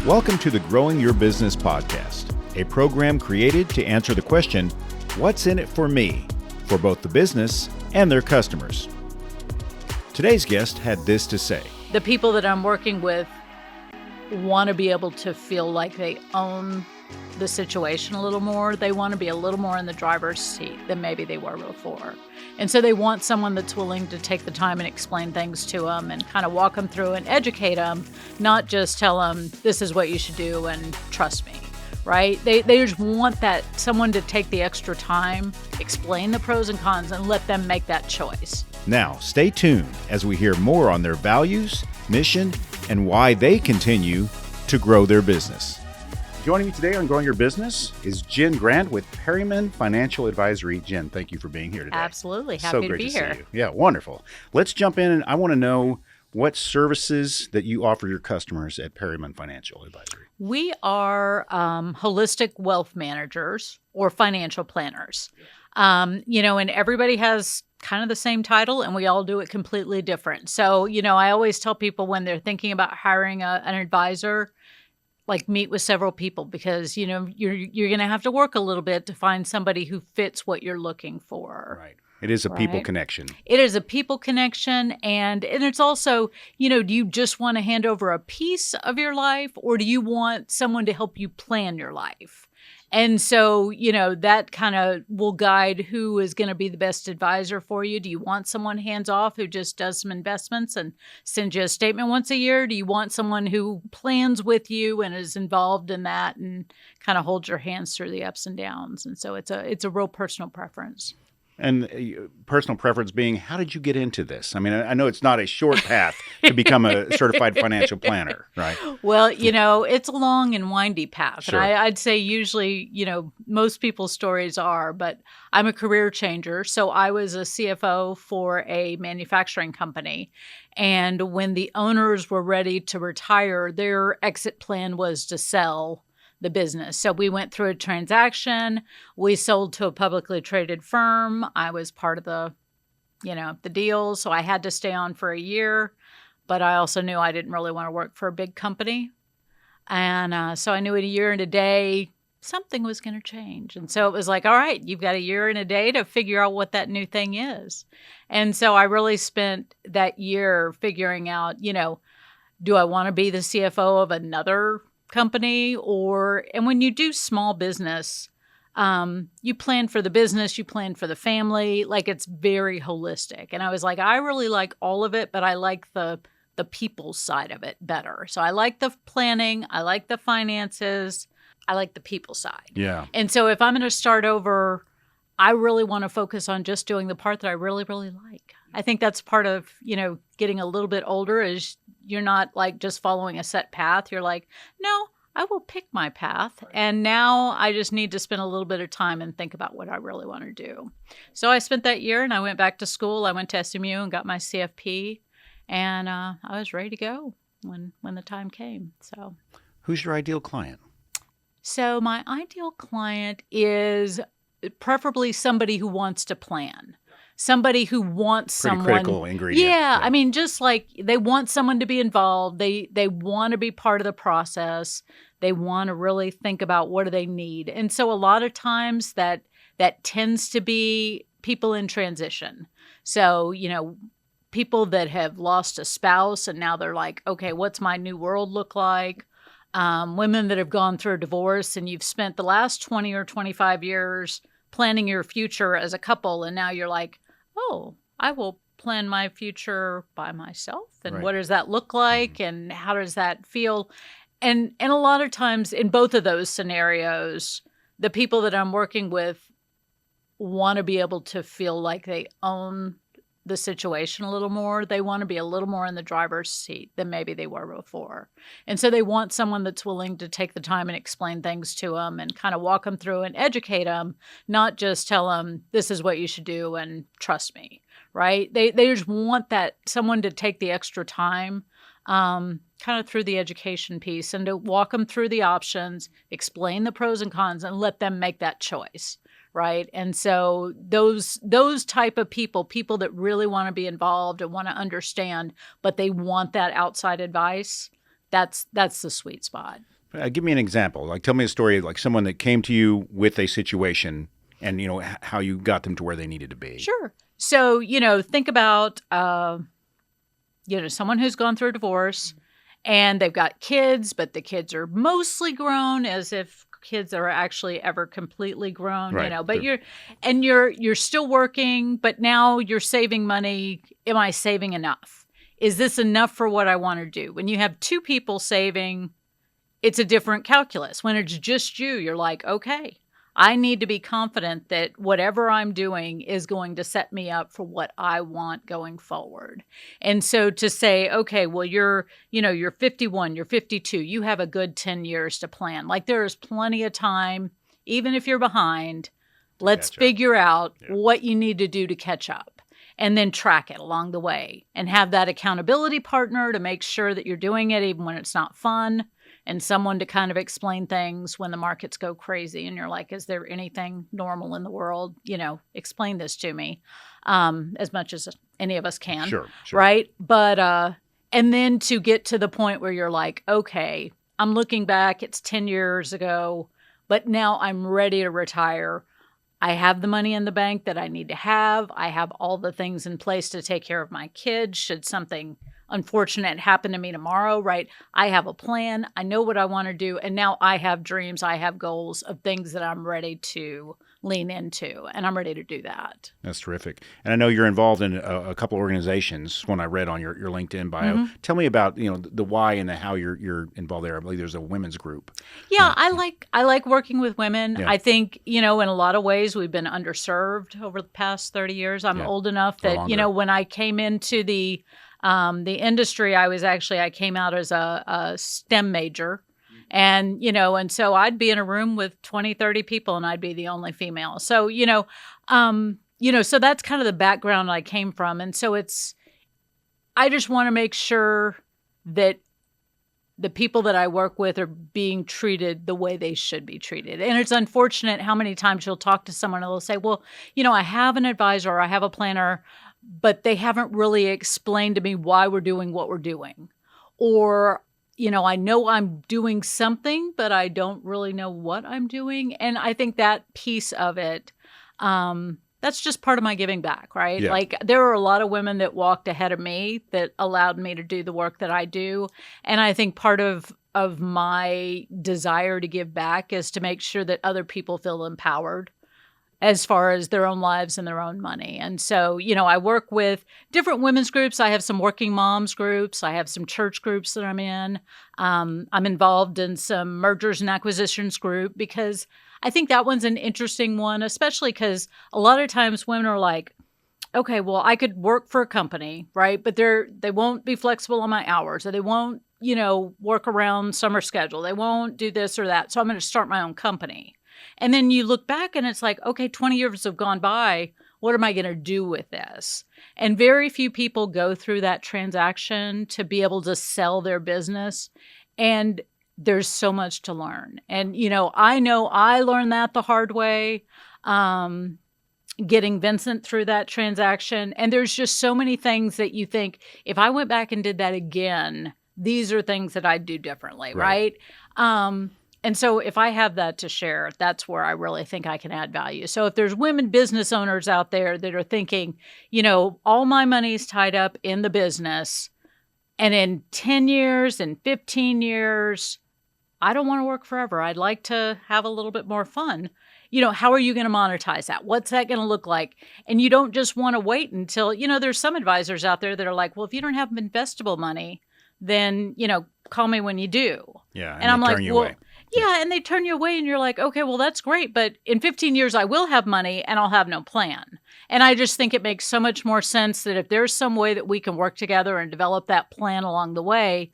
Welcome to the Growing Your Business podcast, a program created to answer the question, what's in it for me, for both the business and their customers. Today's guest had this to say. The people that I'm working with want to be able to feel like they own the situation a little more. They want to be a little more in the driver's seat than maybe they were before. And so they want someone that's willing to take the time and explain things to them and kind of walk them through and educate them, not just tell them this is what you should do and trust me, right? They just want that someone to take the extra time, explain the pros and cons, and let them make that choice. Now, stay tuned as we hear more on their values, mission, and why they continue to grow their business. Joining me today on Growing Your Business is Jen Grant with Perryman Financial Advisory. Jen, thank you for being here today. Absolutely. Happy to be here. See you. Yeah, wonderful. Let's jump in, and I want to know what services that you offer your customers at Perryman Financial Advisory. We are holistic wealth managers or financial planners. And everybody has kind of the same title, and we all do it completely different. So, I always tell people when they're thinking about hiring an advisor, like meet with several people because, you're going to have to work a little bit to find somebody who fits what you're looking for. Right. It is a people connection. It is a people connection. And it's also, do you just want to hand over a piece of your life, or do you want someone to help you plan your life? And so, that kind of will guide who is going to be the best advisor for you. Do you want someone hands-off who just does some investments and sends you a statement once a year? Do you want someone who plans with you and is involved in that and kind of holds your hands through the ups and downs? And so it's a real personal preference. And personal preference being, how did you get into this? I mean, I know it's not a short path to become a certified financial planner, right? Well, it's a long and windy path. Sure. And I'd say usually, most people's stories are, but I'm a career changer. So I was a CFO for a manufacturing company. And when the owners were ready to retire, their exit plan was to sell the business. So we went through a transaction. We sold to a publicly traded firm. I was part of the deal. So I had to stay on for a year, but I also knew I didn't really want to work for a big company. And so I knew in a year and a day, something was going to change. And so it was like, all right, you've got a year and a day to figure out what that new thing is. And so I really spent that year figuring out, do I want to be the CFO of another company? And when you do small business, you plan for the business, you plan for the family, like it's very holistic. And I was like, I really like all of it, but I like the people side of it better. So I like the planning, I like the finances, I like the people side. Yeah. And so if I'm going to start over, I really want to focus on just doing the part that I really, really like. I think that's part of, getting a little bit older is you're not like just following a set path. You're like, no, I will pick my path. And now I just need to spend a little bit of time and think about what I really want to do. So I spent that year and I went back to school. I went to SMU and got my CFP, and I was ready to go when the time came. So who's your ideal client? So my ideal client is preferably somebody who wants to plan. Somebody who wants Pretty someone. critical ingredient. Yeah, I mean, just like they want someone to be involved. They want to be part of the process. They want to really think about what do they need. And so a lot of times that tends to be people in transition. So, people that have lost a spouse and now they're like, okay, what's my new world look like? Women that have gone through a divorce and you've spent the last 20 or 25 years planning your future as a couple, and now you're like, oh, I will plan my future by myself. And what does that look like? And how does that feel? And a lot of times in both of those scenarios, the people that I'm working with want to be able to feel like they own the situation a little more. They want to be a little more in the driver's seat than maybe they were before. And so they want someone that's willing to take the time and explain things to them and kind of walk them through and educate them, not just tell them this is what you should do and trust me, right? They just want that someone to take the extra time kind of through the education piece and to walk them through the options, explain the pros and cons, and let them make that choice. Right. And so those type of people that really want to be involved and want to understand, but they want that outside advice, that's the sweet spot. Give me an example. Like, tell me a story, like someone that came to you with a situation and, how you got them to where they needed to be. Sure. So, think about, someone who's gone through a divorce and they've got kids, but the kids are mostly grown, as if kids are actually ever completely grown, Right. but you're still working, but now you're saving money. Am I saving enough? Is this enough for what I want to do? When you have two people saving, it's a different calculus. When it's just you, you're like, okay, I need to be confident that whatever I'm doing is going to set me up for what I want going forward. And so to say, okay, well, you're 51, you're 52, you have a good 10 years to plan. Like, there is plenty of time, even if you're behind, let's figure out what you need to do to catch up. And then track it along the way and have that accountability partner to make sure that you're doing it even when it's not fun, and someone to kind of explain things when the markets go crazy and you're like, is there anything normal in the world? Explain this to me, as much as any of us can. Sure. Right. But, and then to get to the point where you're like, okay, I'm looking back, it's 10 years ago, but now I'm ready to retire. I have the money in the bank that I need to have. I have all the things in place to take care of my kids should something unfortunate happen to me tomorrow, right? I have a plan. I know what I want to do. And now I have dreams. I have goals of things that I'm ready to lean into, and I'm ready to do that. That's terrific. And I know you're involved in a couple of organizations, one I read on your LinkedIn bio. Mm-hmm. Tell me about, the why and the how you're involved there. I believe there's a women's group. Yeah, I like working with women. Yeah. I think, in a lot of ways we've been underserved over the past 30 years. I'm old enough that, when I came into the industry, I came out as a STEM major. And, and so I'd be in a room with 20, 30 people and I'd be the only female. So, so that's kind of the background I came from. And so I just want to make sure that the people that I work with are being treated the way they should be treated. And it's unfortunate how many times you'll talk to someone and they'll say, well, I have an advisor or I have a planner, but they haven't really explained to me why we're doing what we're doing. Or, I know I'm doing something, but I don't really know what I'm doing. And I think that piece of it, that's just part of my giving back, right? Yeah. Like, there are a lot of women that walked ahead of me that allowed me to do the work that I do. And I think part of my desire to give back is to make sure that other people feel empowered as far as their own lives and their own money. And so, I work with different women's groups. I have some working moms groups. I have some church groups that I'm in. I'm involved in some mergers and acquisitions group because I think that one's an interesting one, especially because a lot of times women are like, okay, well, I could work for a company, right? But they won't be flexible on my hours, or they won't, work around summer schedule. They won't do this or that. So I'm going to start my own company. And then you look back and it's like, okay, 20 years have gone by. What am I going to do with this? And very few people go through that transaction to be able to sell their business. And there's so much to learn. And, I know I learned that the hard way, getting Vincent through that transaction. And there's just so many things that you think, if I went back and did that again, these are things that I'd do differently, right? And so if I have that to share, that's where I really think I can add value. So if there's women business owners out there that are thinking, all my money's tied up in the business, and in 10 years and 15 years, I don't want to work forever. I'd like to have a little bit more fun. How are you going to monetize that? What's that going to look like? And you don't just want to wait until, there's some advisors out there that are like, well, if you don't have investable money, then, call me when you do. Yeah. And I'm like, well, away. Yeah, and they turn you away and you're like, okay, well, that's great. But in 15 years, I will have money and I'll have no plan. And I just think it makes so much more sense that if there's some way that we can work together and develop that plan along the way,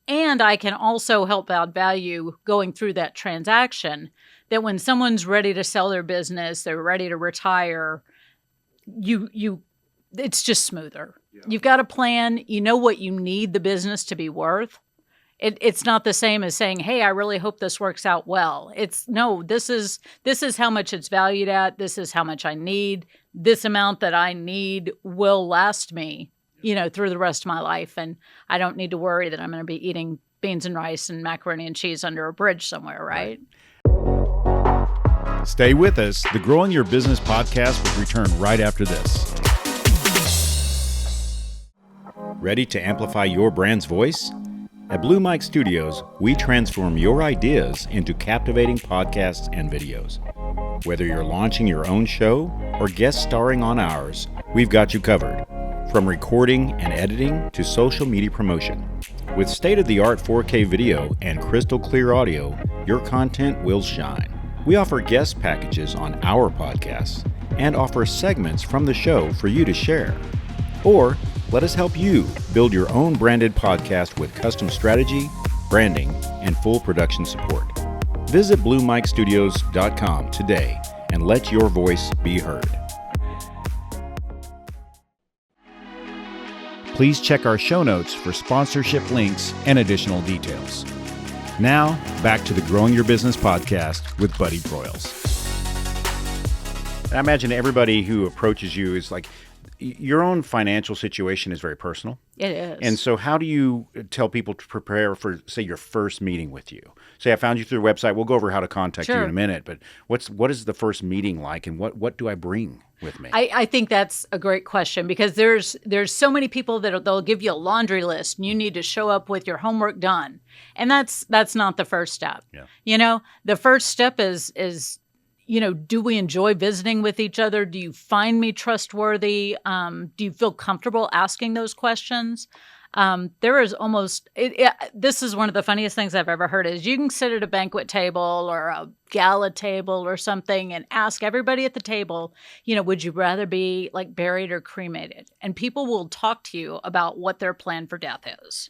and I can also help add value going through that transaction, that when someone's ready to sell their business, they're ready to retire, it's just smoother. Yeah. You've got a plan. You know what you need the business to be worth. It's not the same as saying, hey, I really hope this works out well. It's no, this is how much it's valued at. This is how much I need. This amount that I need will last me, through the rest of my life. And I don't need to worry that I'm going to be eating beans and rice and macaroni and cheese under a bridge somewhere, right? Stay with us. The Growing Your Business podcast will return right after this. Ready to amplify your brand's voice? At Blue Mike Studios, we transform your ideas into captivating podcasts and videos. Whether you're launching your own show or guest starring on ours, we've got you covered. From recording and editing to social media promotion. With state-of-the-art 4K video and crystal clear audio, your content will shine. We offer guest packages on our podcasts and offer segments from the show for you to share. Or let us help you build your own branded podcast with custom strategy, branding, and full production support. Visit BlueMikeStudios.com today and let your voice be heard. Please check our show notes for sponsorship links and additional details. Now, back to the Growing Your Business podcast with Buddy Broyles. I imagine everybody who approaches you is like, your own financial situation is very personal. It is. And so how do you tell people to prepare for, say, your first meeting with you? Say I found you through the website. We'll go over how to contact you in a minute. But what is the first meeting like, and what do I bring with me? I think that's a great question, because there's so many people that they'll give you a laundry list and you need to show up with your homework done. And that's not the first step. Yeah. The first step is do we enjoy visiting with each other? Do you find me trustworthy? Do you feel comfortable asking those questions? There is almost, this is one of the funniest things I've ever heard, is you can sit at a banquet table or a gala table or something and ask everybody at the table, would you rather be like buried or cremated? And people will talk to you about what their plan for death is.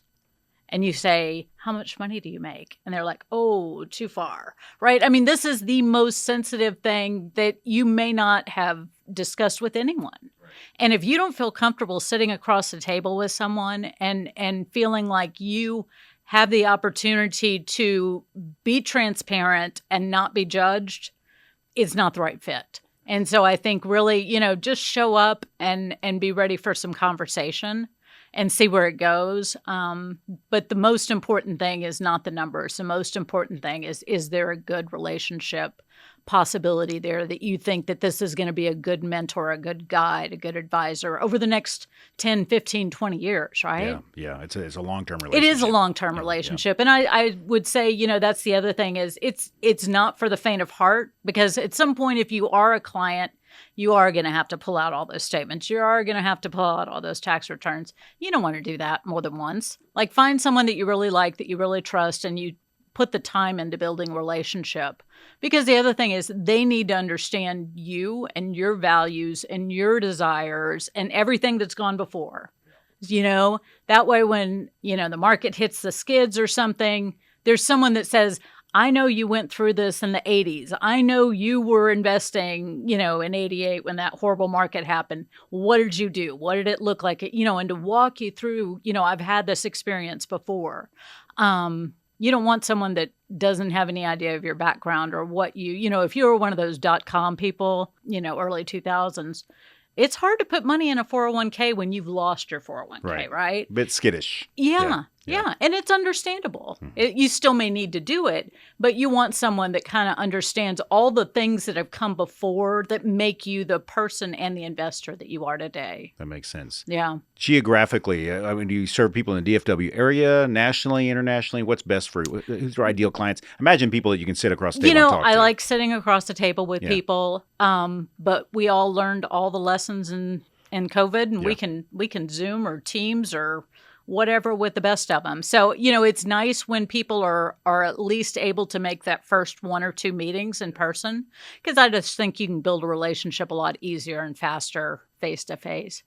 And you say, how much money do you make? And they're like, oh, too far, right? I mean, this is the most sensitive thing that you may not have discussed with anyone. Right. And if you don't feel comfortable sitting across the table with someone and feeling like you have the opportunity to be transparent and not be judged, it's not the right fit. And so I think really, just show up and be ready for some conversation and see where it goes. But the most important thing is not the numbers. The most important thing is there a good relationship possibility there, that you think that this is going to be a good mentor, a good guide, a good advisor over the next 10, 15, 20 years, right? Yeah. It's a long-term relationship. It is a long-term relationship. Yeah. And I would say, that's the other thing, is it's not for the faint of heart, because at some point, if you are a client, you are going to have to pull out all those statements. You are going to have to pull out all those tax returns. You don't want to do that more than once. Like, find someone that you really like, that you really trust, and you put the time into building a relationship. Because the other thing is, they need to understand you and your values and your desires and everything that's gone before. That way when, the market hits the skids or something, there's someone that says, I know you went through this in the 80s. I know you were investing, in 88 when that horrible market happened. What did you do? What did it look like? And to walk you through, I've had this experience before. You don't want someone that doesn't have any idea of your background or what if you were one of those .com people, early 2000s, it's hard to put money in a 401k when you've lost your 401k, right? A bit skittish. Yeah. And it's understandable. You still may need to do it, but you want someone that kind of understands all the things that have come before that make you the person and the investor that you are today. That makes sense. Yeah. Geographically, do you serve people in the DFW area, nationally, internationally? What's best for you? Who's your ideal clients? Imagine people that you can sit across the table and talk to. I like sitting across the table with people, but we all learned all the lessons in COVID, and we can Zoom or Teams or whatever with the best of them. So, it's nice when people are at least able to make that first one or two meetings in person, because I just think you can build a relationship a lot easier and faster face to face.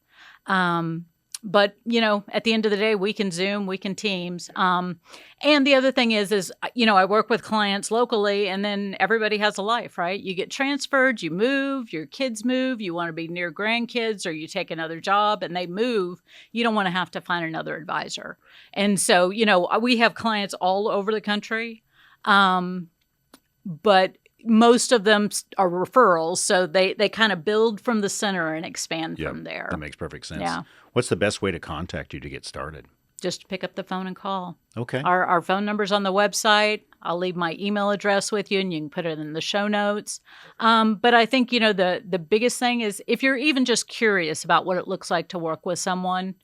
But, at the end of the day, we can Zoom, we can Teams. And the other thing is, I work with clients locally, and then everybody has a life, right? You get transferred, you move, your kids move, you want to be near grandkids, or you take another job and they move. You don't want to have to find another advisor. And so, we have clients all over the country, but most of them are referrals, so they kind of build from the center and expand from there. That makes perfect sense. Yeah. What's the best way to contact you to get started? just pick up the phone and call. Okay. Our phone number's on the website. I'll leave my email address with you, and you can put it in the show notes. But I think, the biggest thing is if you're even just curious about what it looks like to work with someone,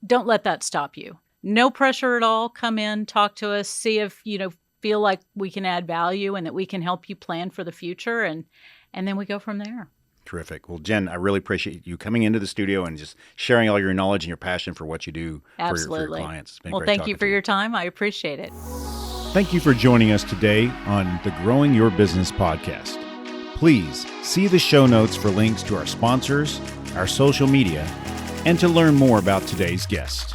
don't let that stop you. No pressure at all. Come in, talk to us, see if, feel like we can add value and that we can help you plan for the future. And then we go from there. Terrific. Well, Jen, I really appreciate you coming into the studio and just sharing all your knowledge and your passion for what you do for your clients. It's been well, great thank talking you for your time. I appreciate it. Thank you for joining us today on the Growing Your Business podcast. Please see the show notes for links to our sponsors, our social media, and to learn more about today's guest.